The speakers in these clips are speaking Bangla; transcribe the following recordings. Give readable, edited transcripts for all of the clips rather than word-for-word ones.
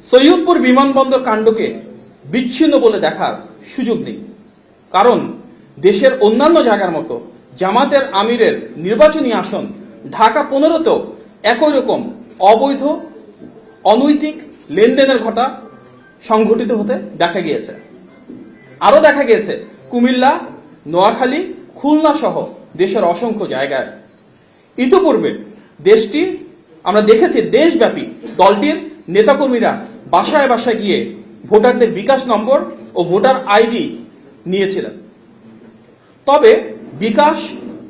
সৈয়দপুর বিমানবন্দর কাণ্ডকে বিচ্ছিন্ন বলে দেখার সুযোগ নেই, কারণ দেশের অন্যান্য জায়গার মতো জামাতের আমিরের নির্বাচনী আসন ঢাকা 15তেও একই রকম অবৈধ অনৈতিক লেনদেনের ঘটা সংঘটিত হতে দেখা গিয়েছে। আরো দেখা গিয়েছে কুমিল্লা, নোয়াখালী, খুলনা সহ দেশের অসংখ্য জায়গায়। ইতিপূর্বে দেশটি আমরা দেখেছি দেশব্যাপী দলটির নেতাকর্মীরা বাসায় বাসায় গিয়ে ভোটারদের বিকাশ নম্বর ও ভোটার আইডি নিয়েছিলেন। তবে বিকাশ,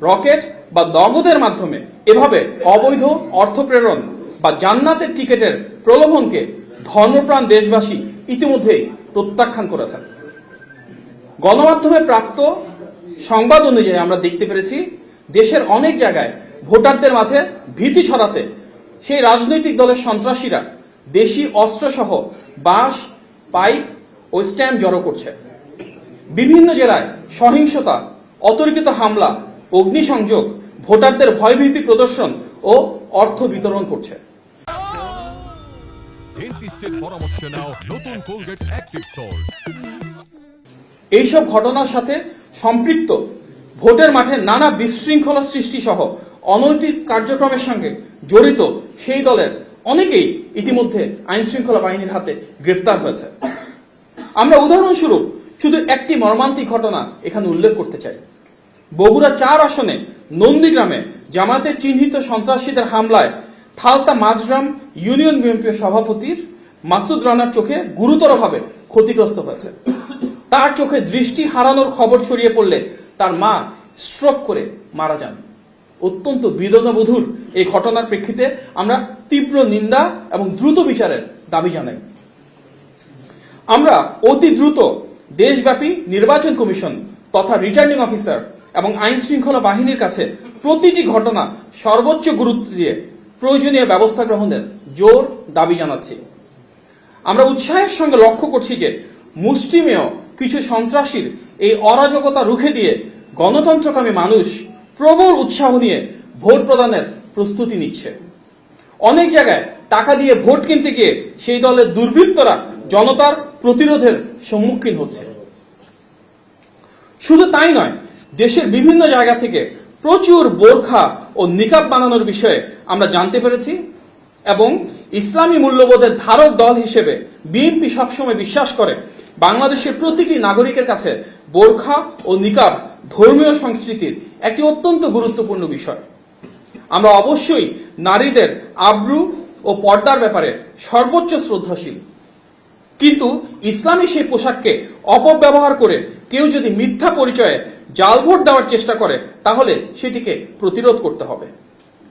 রকেট বা নগদের মাধ্যমে এভাবে অবৈধ অর্থ প্রেরণ বা জান্নাতের টিকেটের প্রলোভনকে ধর্মপ্রাণ দেশবাসী ইতিমধ্যেই প্রত্যাখ্যান করেছেন। গণমাধ্যমে প্রাপ্ত সংবাদ অনুযায়ী আমরা দেখতে পেরেছি দেশের অনেক জায়গায় ভোটারদের মাঝে ভীতি ছড়াতে সেই রাজনৈতিক দলের সন্ত্রাসীরা দেশি অস্ত্রসহ বাঁশ, পাইপ ও স্ট্যাম্প জড়ো করছে। বিভিন্ন জেলায় সহিংসতা, অতর্কিত হামলা, অগ্নিসংযোগ, ভোটারদের ভয়ভীতি প্রদর্শন ও অর্থ বিতরণ করছে। এইসব ঘটনার সাথে সম্পৃক্ত ভোটের মাঠে নানা বিশৃঙ্খলা সৃষ্টি সহ অনৈতিক কার্যক্রমের সঙ্গে জড়িত সেই দলের অনেকেই ইতিমধ্যে আইন শৃঙ্খলা বাহিনীর হাতে গ্রেফতার হয়েছে। আমরা উদাহরণস্বরূপ শুধু একটি মর্মান্তিক ঘটনা এখানে উল্লেখ করতে চাই। বগুড়া 4 আসনে নন্দীগ্রামে জামাতের চিহ্নিত সন্ত্রাসীদের হামলায় থালতা মাঝগ্রাম ইউনিয়ন বিএনপির সভাপতির মাসুদ রানার চোখে গুরুতরভাবে ক্ষতিগ্রস্ত হয়েছে। তার চোখে দৃষ্টি হারানোর খবর ছড়িয়ে পড়লে তার মা স্ট্রোক করে মারা যান। অত্যন্ত বেদনাবহুল এই ঘটনার প্রেক্ষিতে আমরা তীব্র নিন্দা এবং দ্রুত বিচারের দাবি জানাই। আমরা অতি দ্রুত দেশব্যাপী নির্বাচন কমিশন তথা রিটার্নিং অফিসার এবং আইন শৃঙ্খলা বাহিনীর কাছে প্রতিটি ঘটনা সর্বোচ্চ গুরুত্ব দিয়ে প্রয়োজনীয় ব্যবস্থা গ্রহণের জোর দাবি জানাচ্ছি। আমরা উৎসাহের সঙ্গে লক্ষ্য করছি যে মুষ্টিমেয় কিছু সন্ত্রাসীর এই অরাজকতা রুখে দিয়ে গণতন্ত্রকামী মানুষ প্রবল উৎসাহ নিয়ে ভোট প্রদানের প্রস্তুতি নিচ্ছে। অনেক জায়গায় টাকা দিয়ে ভোট কিনতে গিয়ে সেই দলের দুর্বৃত্তরা জনতার প্রতিরোধের সম্মুখীন হচ্ছে। শুধু তাই নয়, দেশের বিভিন্ন জায়গা থেকে প্রচুর বোরখা ও নিকাব বানানোর বিষয়ে আমরা জানতে পেরেছি এবং ইসলামী মূল্যবোধের ধারক দল হিসেবে বিএনপি সবসময় বিশ্বাস করে বাংলাদেশের প্রতিটি নাগরিকের কাছে বোরখা ও নিকাব ধর্মীয় সংস্কৃতির একটি অত্যন্ত গুরুত্বপূর্ণ বিষয়। আমরা অবশ্যই নারীদের আব্রু ও পর্দার ব্যাপারে সর্বোচ্চ শ্রদ্ধাশীল, কিন্তু ইসলামী সেই পোশাককে অপব্যবহার করে কেউ যদি মিথ্যা পরিচয়ে জাল ভোট দেওয়ার চেষ্টা করে তাহলে সেটিকে প্রতিরোধ করতে হবে।